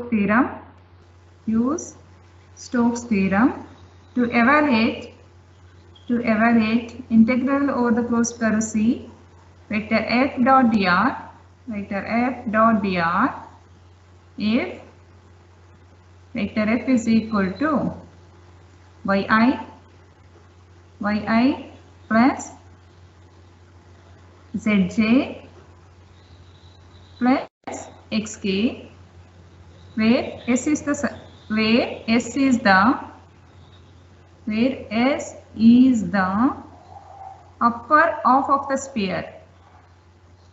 theorem. Use Stokes theorem to evaluate integral over the closed curve C. Vector f dot dr if vector f is equal to yi plus zj plus xk, where s is the upper half of the sphere,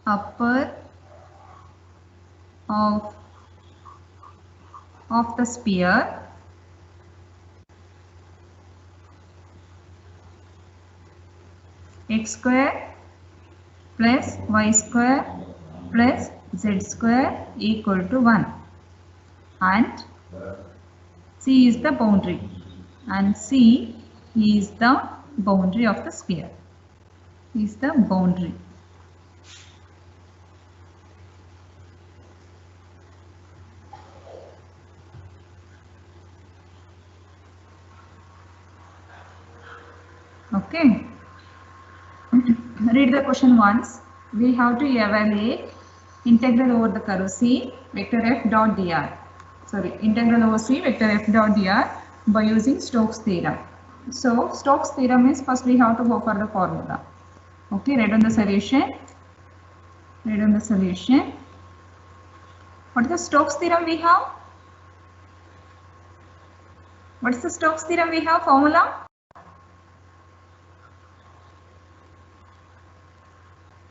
upper half of the sphere, x square plus y square plus z square equal to 1, and C is the boundary, and C is the boundary of the sphere, is the boundary. Okay. Read the question once. We have to evaluate integral over the curve C vector f dot dr. Sorry, integral over C vector f dot dr by using Stokes theorem. So Stokes theorem is, first we have to go for the formula. Okay, write on the solution. Write on the solution. What is the Stokes theorem we have? What is the Stokes theorem we have formula?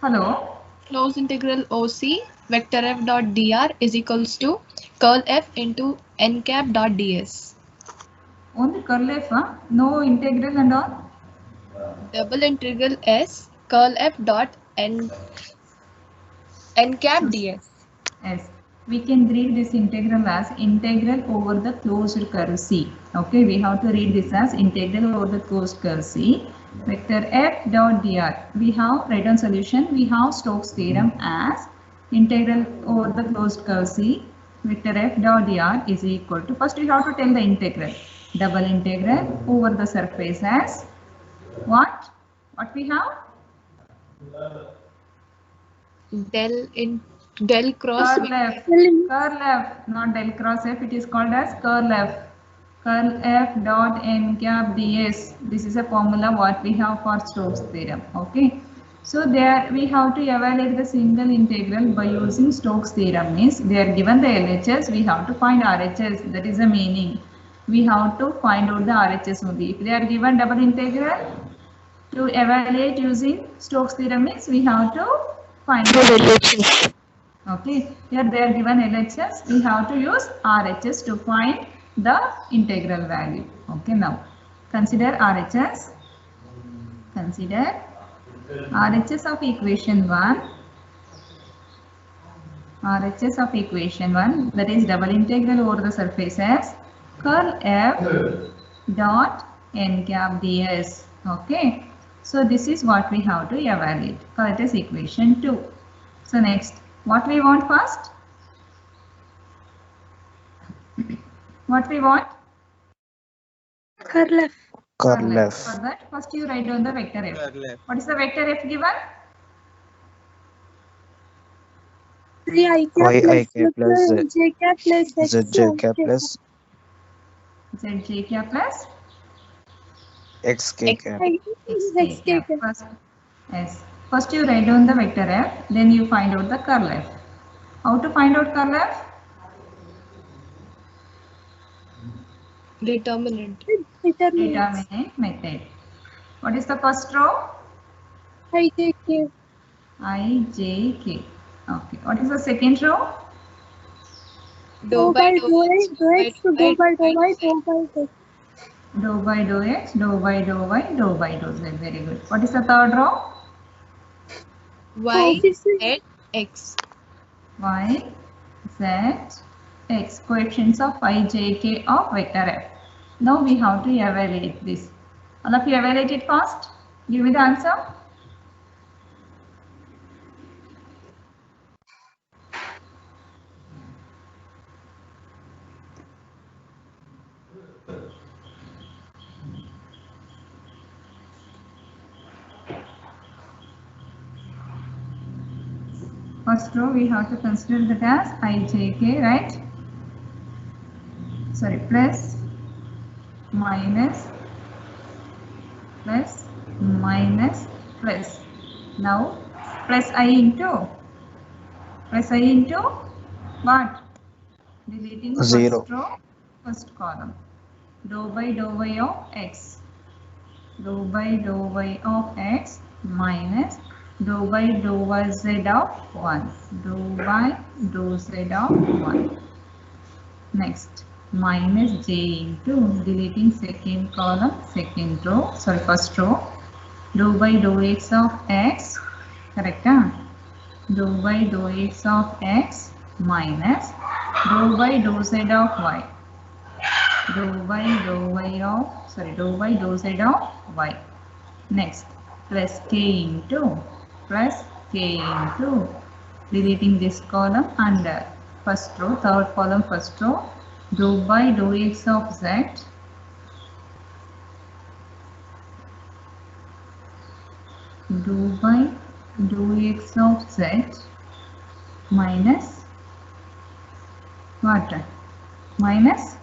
Hello. Closed integral OC vector f dot dr is equals to curl f into n cap dot ds. Only curl f, huh? No integral and all? Double integral s curl f dot n cap ds. Yes, we can read this integral as integral over the closed curve C. Okay, we have to read this as integral over the closed curve C. Vector f dot dr. We have write down solution. We have Stokes theorem as integral over the closed curve C. Vector f dot dr is equal to, first we have to tell the integral. Double integral over the surface as what? What we have? Del cross Curl f, not del cross f, it is called as curl f. Curl f dot n cap ds. This is a formula what we have for Stokes theorem. Okay. So there we have to evaluate the single integral by using Stokes theorem. Means they are given the LHS, we have to find RHS. That is the meaning. We have to find out the RHS only. If they are given double integral, to evaluate using Stokes theorem means we have to find out LHS. Okay, here they are given LHS, we have to use RHS to find the integral value. Okay, now consider RHS. Consider RHS of equation 1. RHS of equation 1, that is double integral over the surface as curl f dot n cap ds. Okay, so this is what we have to evaluate. Call it as equation 2. So next, what we want first? What we want? Curl f. Curl f. For that, first you write down the vector f. What is the vector f given? Yik plus zk plus zk plus xk cap. First, yes. First you write down the vector f, then you find out the curl f. How to find out curl f? Determinant method. What is the first row? ijk. ijk. Okay. What is the second row? Dou by dou x, dou by dou y, dou by z. Dou by dou x, dou by dou y, dou by dou z. Very good. What is the third row? Y, z, x. Y, z, x. Coefficients of I, j, k of vector f. Now we have to evaluate this. All of you evaluate it first. Give me the answer. First row we have to consider that as ijk, right? Sorry, plus minus plus minus plus. Now plus I into what? Deleting Zero. first row, first column. Dou by dou y of x. Dou by dou y of x minus dou by dou z of 1. Dou by dou z of 1. Next, minus j into deleting second column, second row, sorry, first row. Dou by dou x of x, correct? Dou by dou x of x minus dou by dou z of y. Dou by dou z of y. Next, plus k into deleting this column and first row, third column, first row. Dou by dou x of z dou by dou x of z minus what? Minus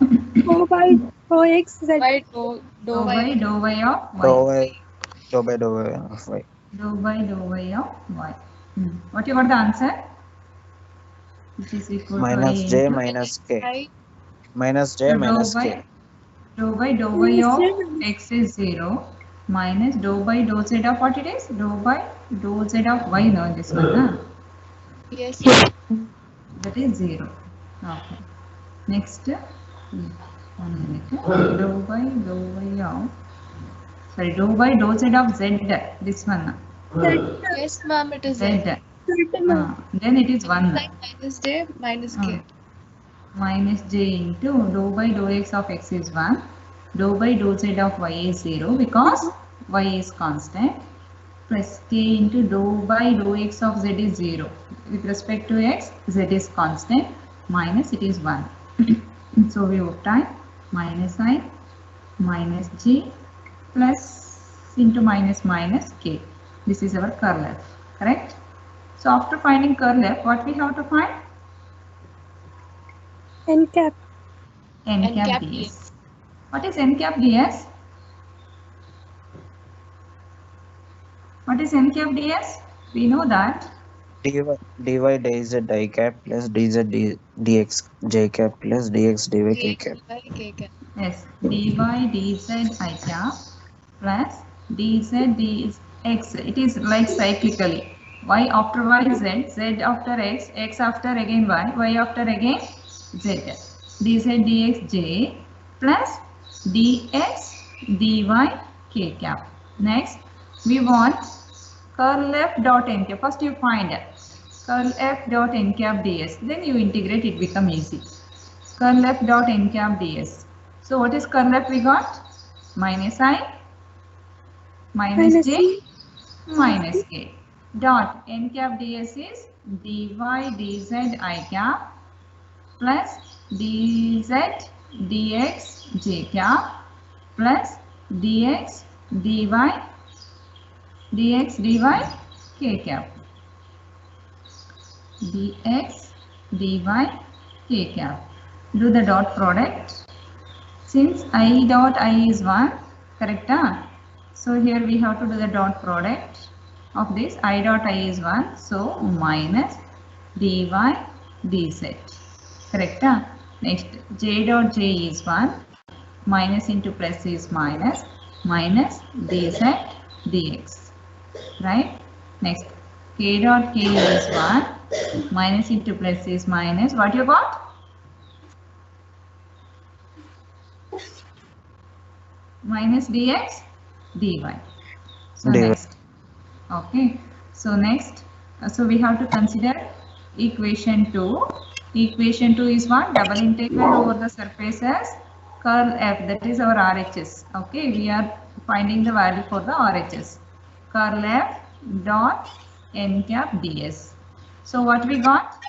Dou by dou x z. By dou by dou y of y. Dou by dou y of y. Dou by dou y of y. What you got the answer? Which is equal Minus to j into minus k. I Minus j so minus k. dou by dou y of x is 0 minus dou by dou z of what it is? Dou by dou z of y, no, this one, huh? yes. That is 0. Okay. Next, 1 minute. Dou by dou y of, sorry, dou by dou z of z, this one, Yes, ma'am, it is z. Z. Then it is 1. Like minus J minus K. Minus j into dou by dou x of x is 1. Dou by dou z of y is 0 because y is constant. Plus k into dou by dou x of z is 0. With respect to x, z is constant. Minus it is 1. So we obtain minus I minus j plus into minus minus k. This is our curl f. Correct? So after finding curl f, what we have to find? N cap. N cap ds. What is n cap ds? What is n cap ds? We know that dy dz I cap plus dz dx j cap plus dx dy k cap. K cap. yes, dy dz I cap plus dz dx. It is like cyclically. Y after y z, z after x, x after again y, y after again z. Dz dx j plus dx dy k cap. Next, we want curl f dot n cap. First you find curl f dot n cap ds. Then you integrate, it become easy. Curl f dot n cap ds. So what is curl f we got? Minus I minus j minus k. Dot n cap ds is dy dz I cap plus dz dx j cap plus dx dy k cap. Dx dy k cap. Do the dot product. Since I dot I is 1, correct? So here we have to do the dot product of this. I dot I is 1, so minus dy dz, correct? Next, j dot j is 1, minus into plus is minus, minus dz dx, right? Next, k dot k is 1, minus into plus is minus. What you got? Minus dx dy. So dy. next, okay, so next, so we have to consider equation 2. Equation 2 is what? Double integral over the surfaces curl f, that is our RHS. Okay, we are finding the value for the RHS. Curl f dot n cap ds. So what we got?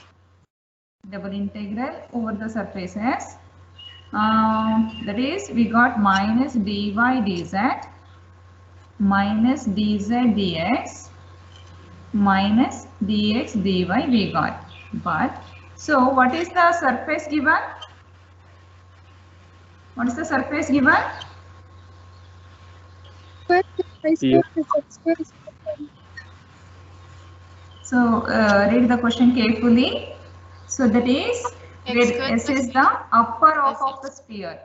Double integral over the surfaces. That is, we got minus dy dz minus dz dx minus dx dy we got. But so what is the surface given? What is the surface given? Square plus y square plus z square is equal to 1. So read the question carefully. So that is X where square S plus is y the upper half plus of the sphere.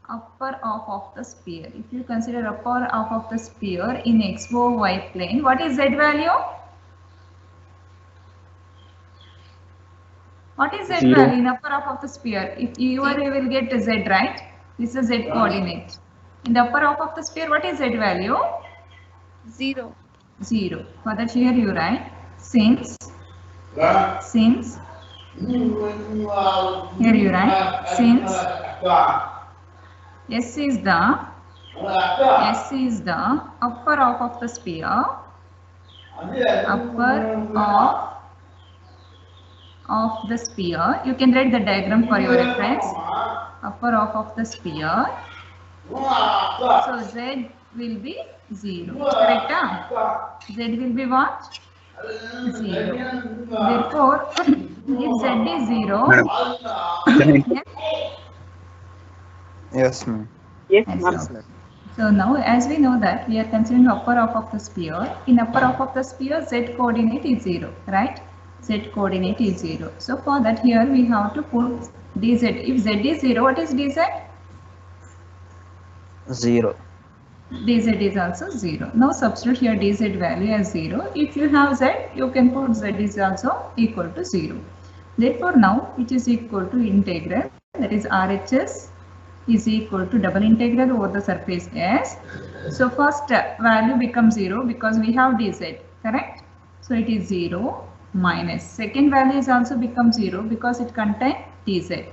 Upper half of the sphere. If you consider upper half of the sphere in XY plane, what is Z value? What is Z 0. value in upper half of the sphere? If you will get Z, right? This is Z coordinate. In the upper half of the sphere, what is Z value? 0. 0. For that here you write since here you write since S is the upper half of the sphere, upper half of the sphere. You can write the diagram for your reference. Upper half of the sphere. So Z will be 0. Correct? Z will be what? 0. Therefore, if Z is 0, Yes, ma'am. Yes, yes, ma'am. okay. So now as we know that we are considering upper half of the sphere. In upper half of the sphere, Z coordinate is 0, right? Z coordinate is 0. So for that here we have to put dz. If Z is 0, what is dz? 0. dz is also 0. Now substitute here dz value as 0. If you have z, you can put z is also equal to 0. Therefore now it is equal to integral, that is RHS is equal to double integral over the surface S. So first value becomes 0 because we have dz, correct? So it is 0 minus. Second value is also become 0 because it contains dz.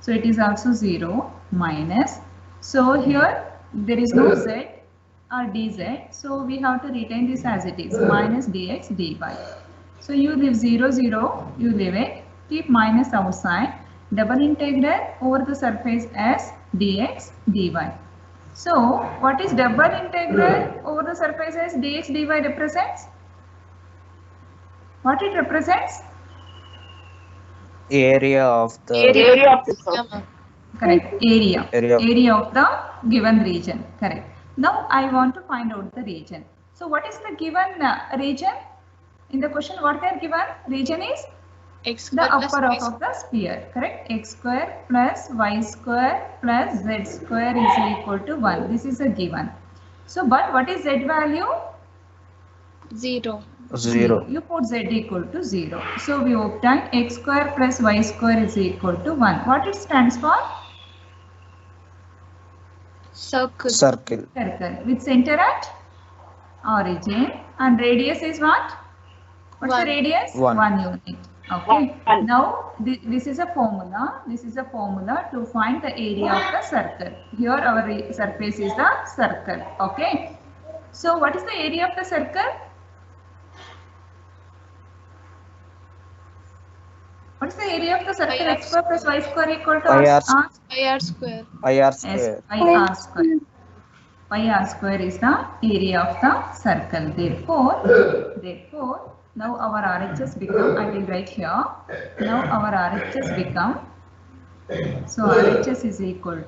So it is also 0 minus. So here there is no z or dz, so we have to retain this as it is, minus dx dy. So you leave 0 0, you leave it, keep minus outside, double integral over the surface as dx dy. So what is double integral over the surface as dx dy represents? What it represents? Area of the Area of the Yeah, circle. ma'am. Correct. Area. Area. Area of the given region. Correct. Now I want to find out the region. So what is the given region? In the question what they are given? Region is X the square plus upper y half of the sphere. Correct. X square plus y square plus z square is equal to 1. This is a given. So but what is z value? 0. 0. You put z equal to 0. So we obtain x square plus y square is equal to 1. What it stands for? Circle. Circle. Circle with center at origin and radius is what? What's the 1. radius? 1. 1 unit. Okay. 1. Now this is a formula. This is a formula to find the area of the circle. Here our surface is the circle. Okay. So what is the area of the circle? What is the area of the circle? Pi r X square plus y square equal to Pi r r IR square. IR yes, square. pi r square. Pi r square is the area of the circle. Therefore, now our RHS become, I will write here. Now our RHS become, so RHS is equal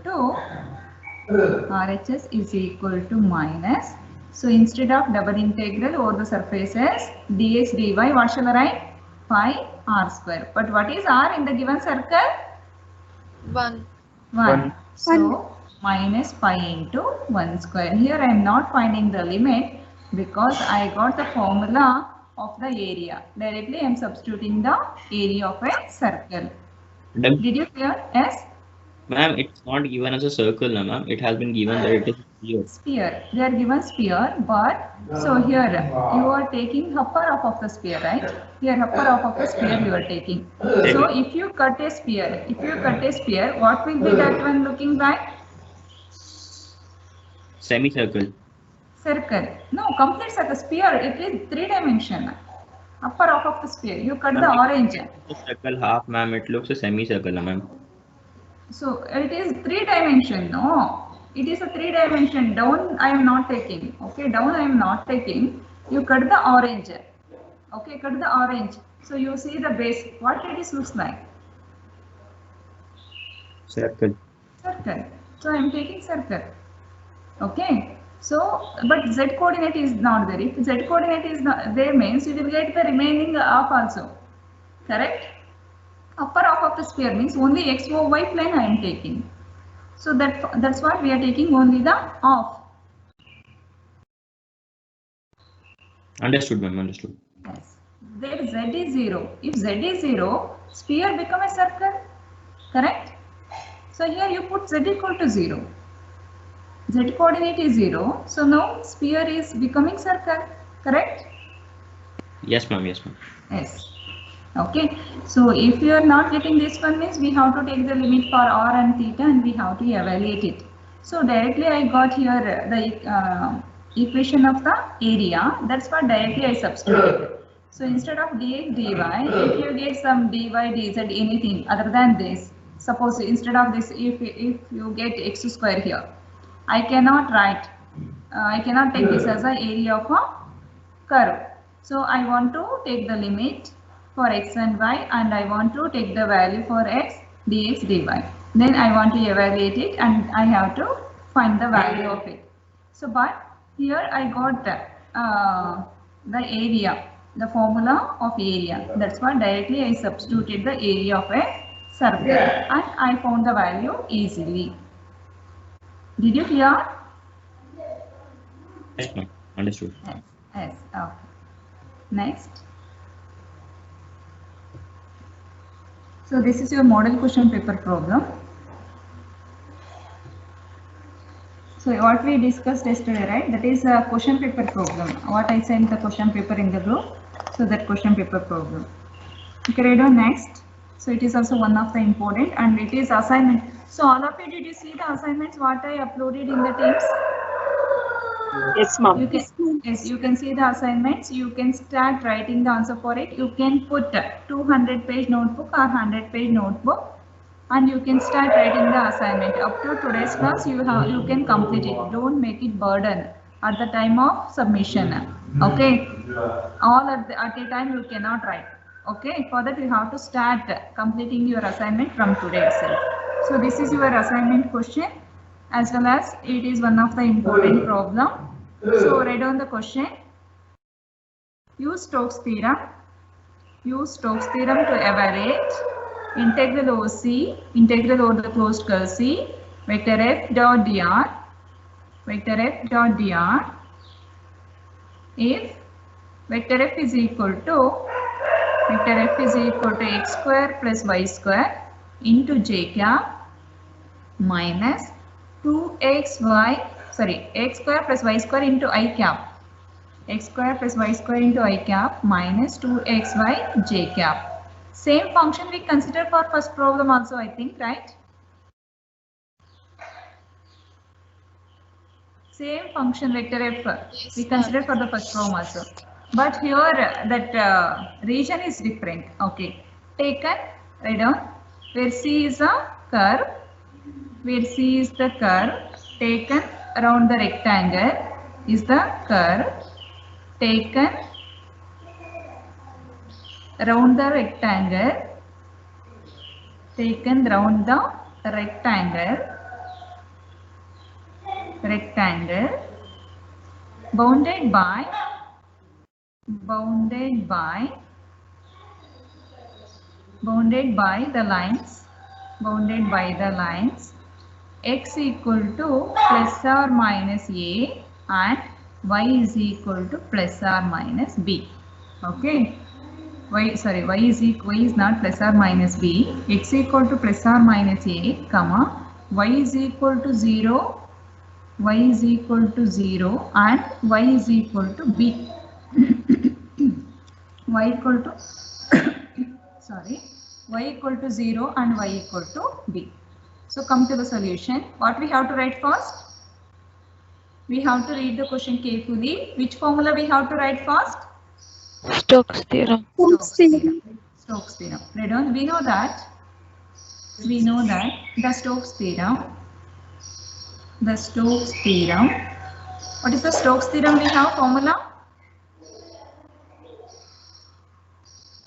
to minus. So instead of double integral over the surfaces dx dy, what shall I write? Pi r square. But what is r in the given circle? 1. 1. So minus pi into 1 square. Here I am not finding the limit because I got the formula of the area. Directly I am substituting the area of a circle. Madam, Did you clear? Yes? ma'am, it's not given as a circle, no, ma'am. It has been given that it is sphere. Sphere. They are given sphere, but so here you are taking upper half of the sphere, right? Here upper half of the sphere you are taking. So if you cut a sphere, what will be that one looking like? Semicircle. Circle. No, complete circle. Sphere. It is 3 dimension. Upper half of the sphere. You cut the Ma'am, orange. The circle half, ma'am. It looks a semicircle, no, ma'am. So it is 3 dimension. No, it is a 3 dimension. Down I am not taking. Okay, down I am not taking. You cut the orange. Okay, cut the orange. So you see the base. What it is looks like? Circle. Circle. So I am taking circle. Okay. So, but z coordinate is not there. If z coordinate is not there, means you will get the remaining half also. Correct? Upper half of the sphere means only x over y plane I am taking. So that's what we are taking, only the half. Understood, ma'am. Understood. Yes. There z is 0. If z is 0, sphere become a circle. Correct? So here you put z equal to 0. Z coordinate is 0. So now sphere is becoming circle. Correct? Yes, ma'am. Yes, ma'am. Yes. Okay. So if you are not getting this one, means we have to take the limit for r and theta and we have to evaluate it. So directly I got here the equation of the area. That's what directly I substituted. So instead of dx dy, if you get some dy dz anything other than this, suppose instead of this, if you get x square here, I cannot write, I cannot take this as an area of a curve. So I want to take the limit for x and y, and I want to take the value for x dx dy. Then I want to evaluate it and I have to find the value of it. So but here I got the area, the formula of area. That's why directly I substituted the area of a circle and I found the value easily. Did you hear? Yes, ma'am. Understood. Yes. Yes. Okay. Next. So this is your model question paper problem. So what we discussed yesterday, right? That is a question paper problem. What I sent the question paper in the group. So that question paper problem. Okay, read on next. So it is also one of the important, and it is assignment. So all of you, did you see the assignments what I uploaded in the Teams? Yes, ma'am. You can, yes, you can see the assignments. You can start writing the answer for it. You can put 200-page notebook or 100-page notebook, and you can start writing the assignment. Up to today's class, you can complete it. Don't make it burden at the time of submission. Okay, all at a time you cannot write. Okay, for that you have to start completing your assignment from today itself. So this is your assignment question, as well as it is one of the important problem. So write down the question. Use Stokes theorem. Use Stokes theorem to evaluate integral OC, integral over the closed curve C, vector f dot dr, vector f dot dr, if vector f is equal to x square plus y square into j cap minus 2xy, sorry, x square plus y square into I cap, x square plus y square into I cap minus 2xy j cap. Same function we consider for first problem also, I think, right? Same function vector f we consider for the first problem also. But here that region is different. Okay, taken, write down, where C is a curve, where C is the curve, taken around the rectangle is the curve, taken around the rectangle, taken round the rectangle, bounded by the lines, x equal to plus or minus a and y is equal to plus or minus b. Okay, y is not plus or minus b, x equal to plus or minus a, comma, y is equal to 0, y is equal to 0 and y is equal to b. Y equal to sorry, y equal to 0 and y equal to b. So come to the solution. What we have to write first? We have to read the question carefully. Which formula we have to write first? Stokes theorem. Stokes theorem. Read on. We know that the Stokes theorem. What is the Stokes theorem? We have formula.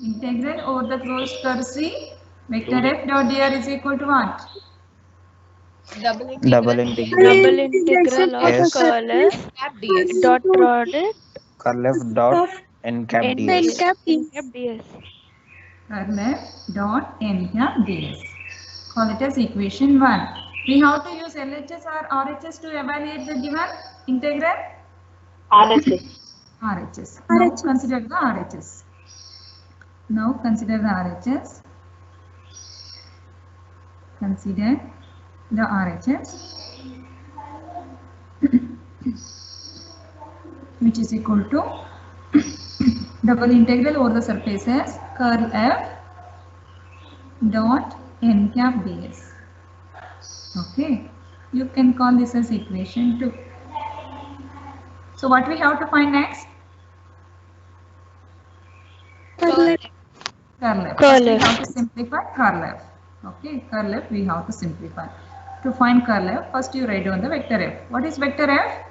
Integral over the closed curve C. Vector f dot dr is equal to what? Double Double integral integral Double integration of Yes. curl f cap ds. dot product curl f dot of n cap n ds. cap N is cap ds. Curl f dot n cap ds. Call it as equation 1. We have to use LHS or RHS to evaluate the given integral? RHS. RHS. Now RHS. consider the RHS. Now consider the RHS. Consider the RHS, which is equal to double integral over the surfaces curl f dot n cap ds. Okay, you can call this as equation 2. So what we have to find next? curl f. Curl f. Curl First we f. have to simplify curl f. Okay, curl f we have to simplify. To find curl f, first you write down the vector f. What is vector f?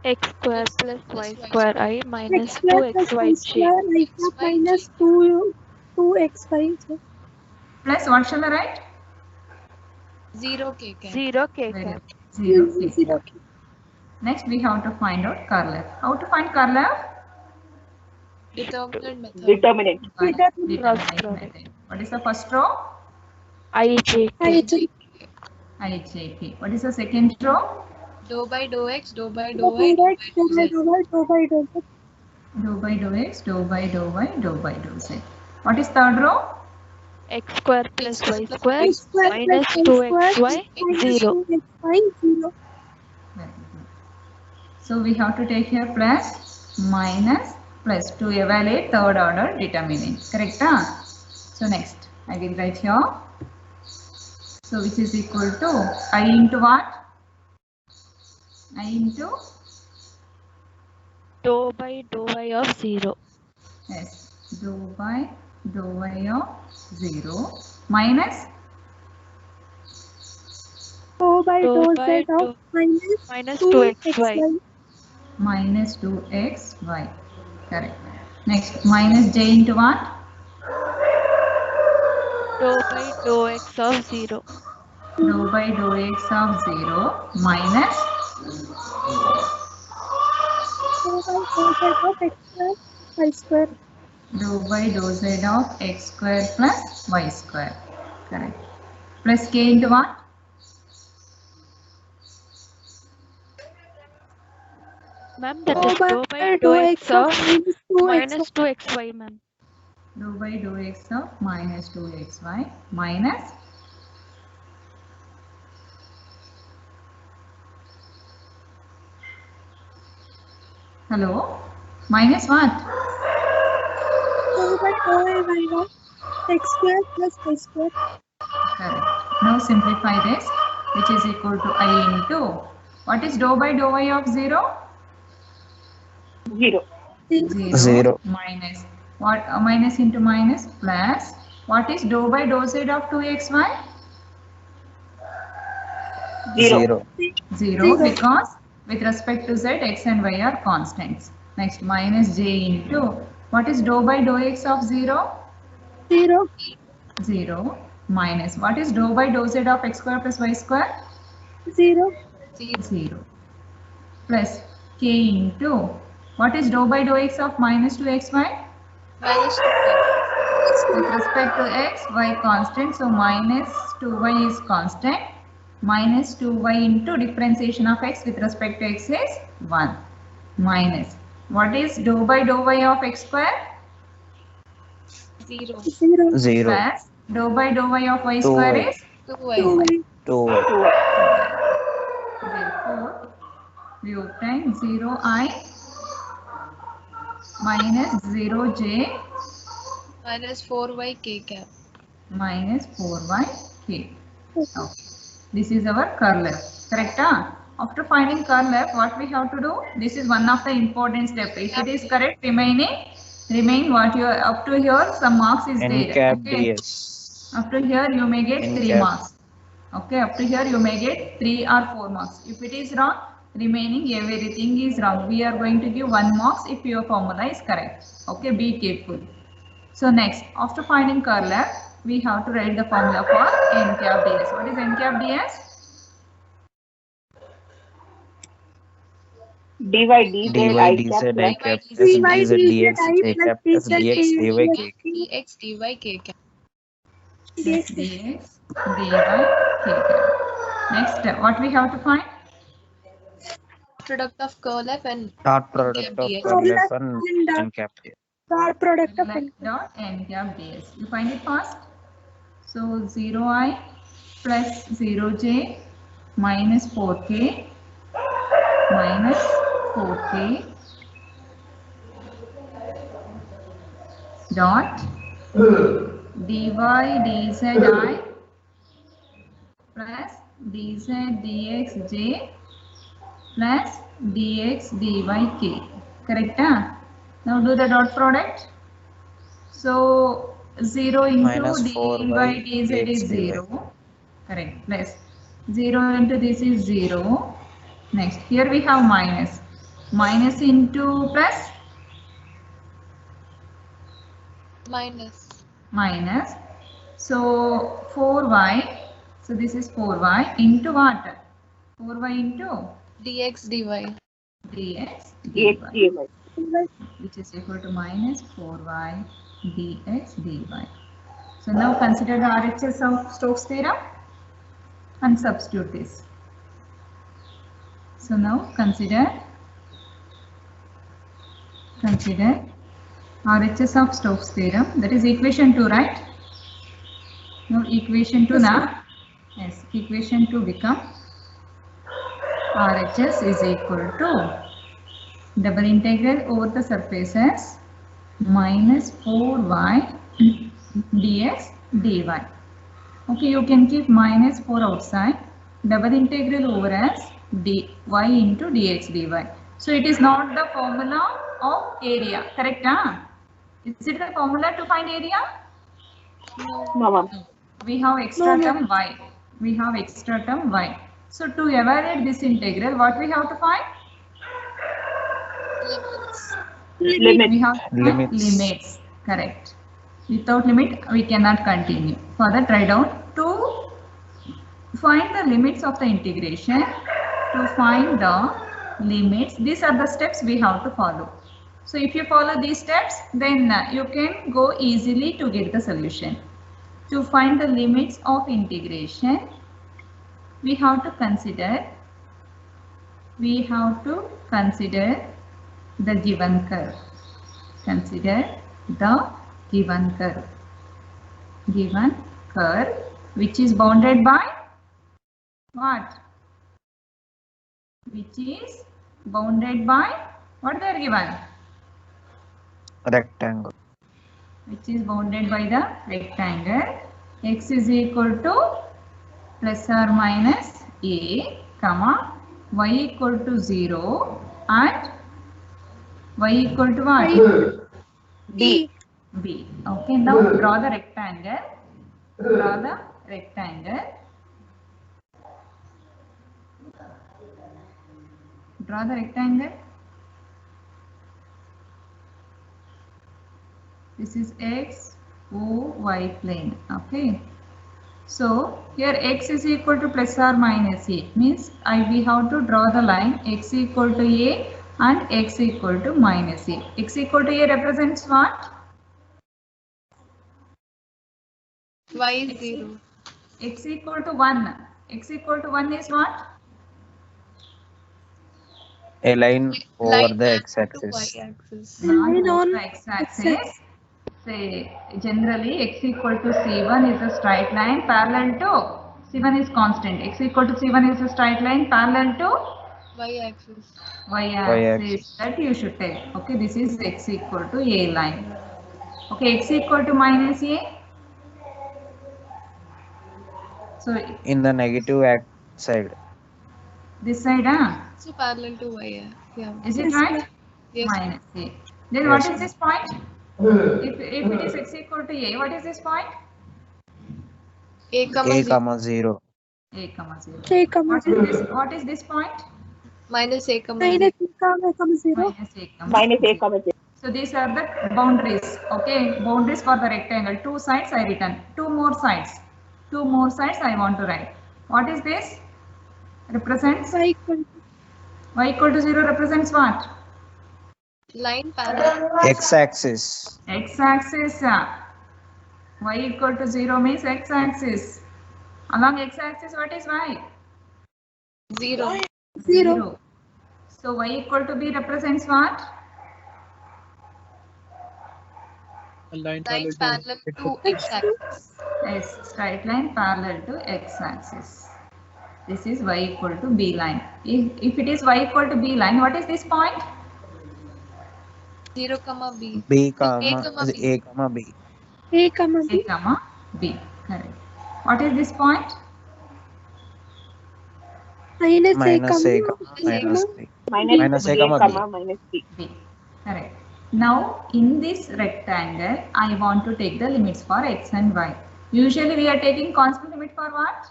X square plus y square I X minus square plus 2xy y j. square I cap minus 2xy j. Plus what shall I write? 0 k cap. 0 k Very cap. good. 0 k Zero cap. Next we have to find out curl f. How to find curl f? Determinant method. Determinant. By Determinant cross determinant product. method. What is the first row? I j k. I j. IJK. What is the second row? Dou by dou x, dou by Dou dou y, by dou by dou dou by z. dou by dou by dou by. Dou by dou x, dou by dou y, dou by dou z. What is third row? X square plus y square Y square minus plus y 2xy minus 0. 2xy 0. Very good. So we have to take here plus, minus, plus to evaluate third order determinant. Correct? Huh? So next, I will write here. So which is equal to I into what? I into, Dou by dou y of 0. yes, dou by dou y of 0 minus Dou by Dou dou by z of minus 2xy. 2xy. minus 2xy. Correct. Next, minus j into what? Dou by dou x of 0. Dou by dou x of 0 minus Dou by dou z of x square y square. dou by dou z of x square plus y square. Correct. Plus k into what? Ma'am, that Dou is by dou by dou dou x x of of minus 2xy. minus 2xy, ma'am. Dou by dou x of minus 2xy minus hello? Minus what? Dou by dou y of x square plus y square. Correct. Now simplify this, which is equal to I into what is dou by dou y of 0? 0. 0. Minus what? Minus into minus plus what is dou by dou z of 2xy? 0. 0 because with respect to z, x and y are constants. Next, minus j into what is dou by dou x of 0? 0. 0 minus what is dou by dou z of x square plus y square? 0. 0 plus k into what is dou by dou x of minus 2xy? Minus 2 With respect to x, y constant, so minus 2y is constant. Minus 2y into differentiation of x with respect to x is 1. Minus what is dou by dou y of x square? 0. 0. 0. Plus dou by dou y of y 2y. square is 2y. 2y. 2y. therefore we obtain 0i minus 0j Minus 4y k cap. minus 4y k. Okay. This is our curl f. Correct? Huh? After finding curl f, what we have to do? This is one of the important steps. If it is correct, remain what you are up to here. Some marks is N there. cap Okay. ds. Up to here you may get N 3 cap. marks. Okay. Up to here you may get 3 or 4 marks. If it is wrong, Remaining everything is wrong. We are going to give 1 marks if your formula is correct. Okay, be careful. So next, after finding curl F, we have to write the formula for n cap ds. What is n cap ds? dy dz dy I dz cap I plus cap dy plus dy dz dz dx I j plus cap plus dz dx k dy k. dx dy k cap. Yes, dx dy k cap. Next, what we have to find? Product of curl F and Dot n product cap of dx. curl F and n cap ds. dot product of Curl F dot n cap ds. You find it fast? So 0i plus 0j minus 4k minus 4k dot dy dzi plus dz dxj plus dx dyk. Correct? Now do the dot product. So 0 into Minus dy 4y dz is dx dy. 0. Correct. Plus 0 into this is 0. Next, here we have minus. Minus into plus Minus. minus. So 4y. So this is 4y into what? 4y into dx dy. dx dx dy, dy. which is equal to minus 4y dx dy. So now consider the RHS of Stokes theorem and substitute this. So now consider RHS of Stokes theorem, that is equation 2, right? Now equation 2 now. Yes, equation 2 become RHS is equal to double integral over the surfaces minus 4y dx dy. Okay, you can keep minus 4 outside. Double integral over as dy into dx dy. So it is not the formula of area, correct? Is it the formula to find area? No, ma'am. We have extra term y. We have extra term y. So to evaluate this integral, what we have to find? Limit. We have to find Limits. limits. Correct. Without limit, we cannot continue. Further, try down to find the limits of the integration. To find the limits, these are the steps we have to follow. So if you follow these steps, then you can go easily to get the solution. To find the limits of integration, we have to consider the given curve. Consider the given curve. Given curve which is bounded by what? Which is bounded by what they are given? Rectangle. Which is bounded by the rectangle. X is equal to plus or minus a, comma, y equal to 0 and y equal to what? B. B. Okay, now draw the rectangle. Draw the rectangle. Draw the rectangle. This is x, o, y plane. Okay. So here x is equal to plus or minus a, means we have to draw the line x equal to a and x equal to minus a. X equal to a represents what? Y is 0. X equal to 1. X equal to 1 is what? A line over Line the parallel x-axis. to y-axis. Not Line over on the x-axis. Say generally x equal to c1 is a straight line parallel to c1 is constant. X equal to c1 is a straight line parallel to Y-axis. y-axis. That you should take. Okay, this is x equal to a line. Okay, x equal to minus a. So In the negative side. this side, So parallel to y. Yeah. is it right? Yes. Minus a. Then Yes, what is this point? If it is x equal to a, what is this point? A comma A 0. comma 0. A comma 0. K comma What is this point? minus a comma minus b. comma 0. Minus a comma Minus a b. comma 0. So these are the boundaries. Okay, boundaries for the rectangle. Two sides I written. Two more sides. Two more sides I want to write. What is this? Represents Y equal to y equal to 0 represents what? Line parallel. X-axis. X-axis. Y equal to 0 means x-axis. Along x-axis, what is y? 0. 0. So y equal to b represents what? Line parallel to x-axis. Yes, straight line parallel to x-axis. This is y equal to b line. If it is y equal to b line, what is this point? 0 comma b. B No, comma a comma b. A comma B. A comma A B. comma b. Correct. What is this point? Minus A Minus A comma comma minus B. Minus Minus A a comma B. comma minus b. B. Correct. Now in this rectangle, I want to take the limits for x and y. Usually we are taking constant limit for what?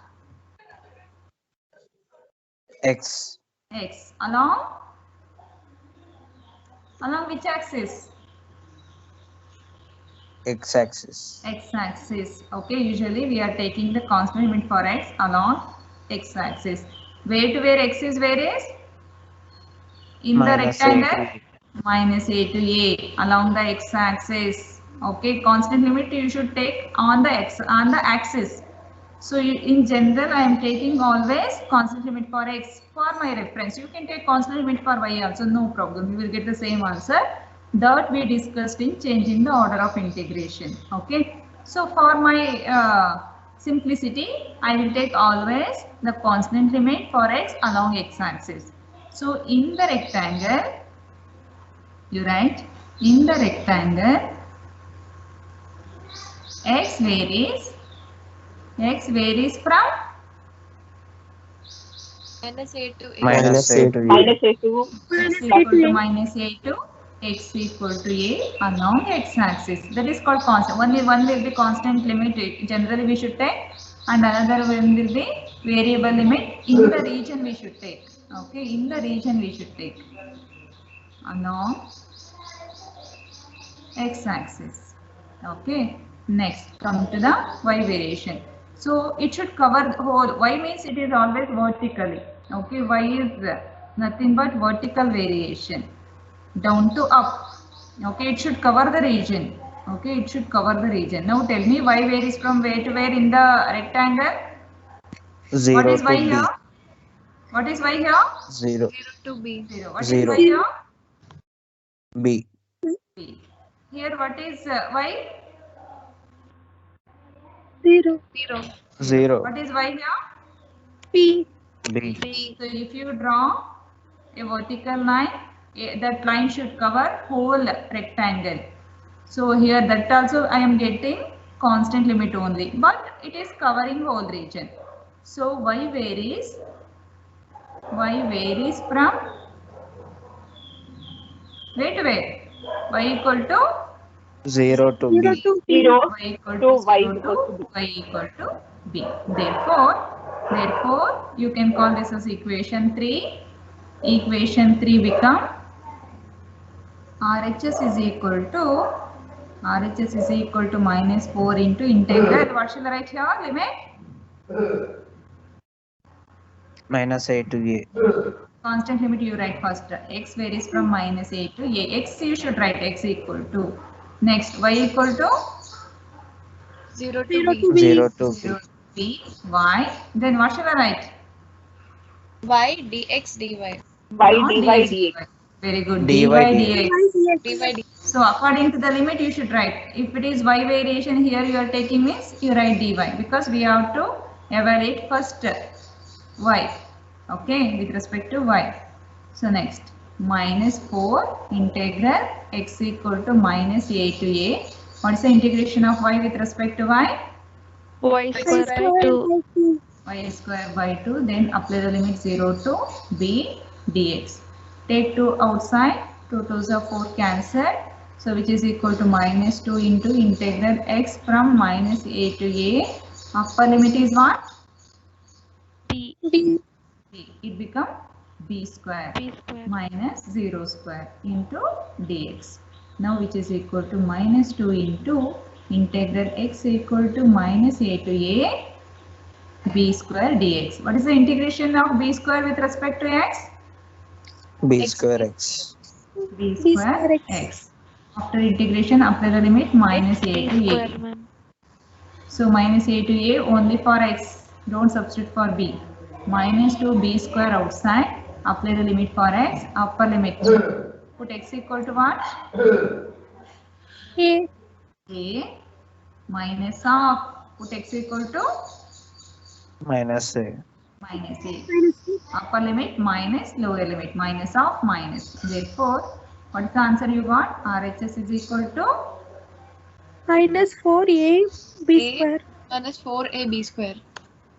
X. X. Along which axis? X-axis. X-axis. Okay, usually we are taking the constant limit for x along x-axis. Where to where x is varies? In the Minus A to rectangle, A. minus a to a along the x-axis. Okay, constant limit you should take on the axis. So in general, I am taking always constant limit for x for my reference. You can take constant limit for y also, no problem. You will get the same answer that we discussed in changing the order of integration. Okay. So for my simplicity, I will take always the constant limit for x along x-axis. So in the rectangle, you write in the rectangle, x varies from Minus a to a. Minus A to A. Minus a to x equal to minus a to x equal to a along x-axis. That is called constant. One will be constant limit. Generally we should take, and another one will be variable limit. In the region we should take. Okay, in the region we should take along x-axis. Okay. Next, come to the y variation. So it should cover the whole. Y means it is always vertically. Okay, y is nothing but vertical variation, down to up. Okay, it should cover the region. Okay, it should cover the region. Now tell me, y varies from where to where in the rectangle? 0 What is to y B. here? What is y here? 0. 0 to b. 0. What is Zero. y here? B. B. Here what is y? 0. 0. 0. What is y here? B. B. b. So if you draw a vertical line, that line should cover whole rectangle. So here that also I am getting constant limit only, but it is covering whole region. So y varies from where to where? Y equal to 0 to 0 B. to B. 0 y equal to to y 0 equal to to b. y equal to b. Therefore, you can call this as equation 3. Equation 3 become RHS is equal to minus 4 into integral. What shall I write here? Limit? Minus A to A. Constant limit you write first. X varies from minus a to a. X you should write x equal to. Next, y equal to 0 to 0 b. to B. 0 to B. 0 to b. Y. Then what shall I write? y dx dy. Y Not dy dx. dx. Very good. dy dy dx. dx. dy dx. So according to the limit you should write. If it is y variation here you are taking means you write dy, because we have to evaluate first y. Okay, with respect to y. So next, minus 4 integral x equal to minus a to a. What is the integration of y with respect to y? Y square by 2. by 2. Y square by 2. Then apply the limit 0 to b dx. Take 2 outside. 2 2s are 4 cancelled. So which is equal to minus 2 into integral x from minus a to a. Upper limit is what? B. B. B. It becomes b square B square. minus 0 square into dx. Now which is equal to minus 2 into integral x equal to minus a to a b square dx. What is the integration of b square with respect to x? b X square x. b B square square x. x. After integration, apply the limit minus a B to square, a. ma'am. So minus a to a only for x. Don't substitute for b. Minus 2b square outside. Apply the limit for x. Upper limit. Put x equal to what? A. A minus of. Put x equal to Minus a. minus a. Minus A. Upper limit minus lower limit. Minus of minus. Therefore, what is the answer you got? RHS is equal to Minus 4A B A square. minus 4ab square.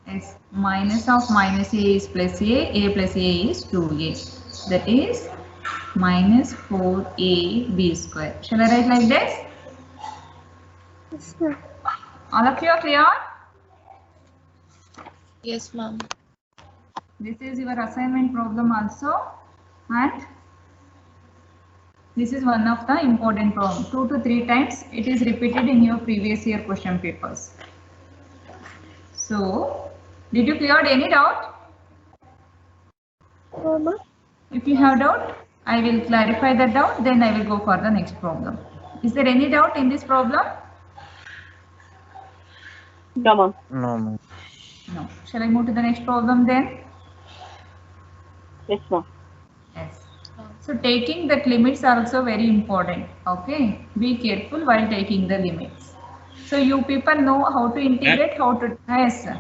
yes, minus of minus a is plus a plus a is 2a. That is minus 4ab square. Shall I write like this? Yes, ma'am. All of you are clear? Yes, ma'am. This is your assignment problem also, and this is one of the important problem. 2 to 3 times it is repeated in your previous year question papers. So, did you clear any doubt? Mama. If you have doubt, I will clarify the doubt, then I will go for the next problem. Is there any doubt in this problem? No, ma'am. No, ma'am. No. Shall I move to the next problem then? Yes, ma'am. Yes. So taking that limits are also very important. Okay. Be careful while taking the limits. So you people know how to integrate, how to, yes, sir.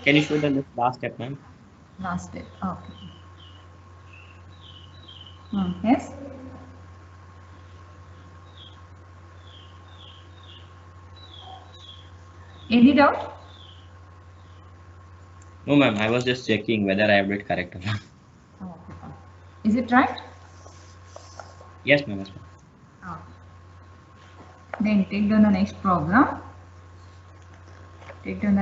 Can you show the last step, ma'am? Last step. Okay. Yes. Any doubt? No, ma'am. I was just checking whether I have it correct or not. Okay. Is it right? Yes, ma'am. Yes, ma'am. Okay. Then take down the next problem. Take down the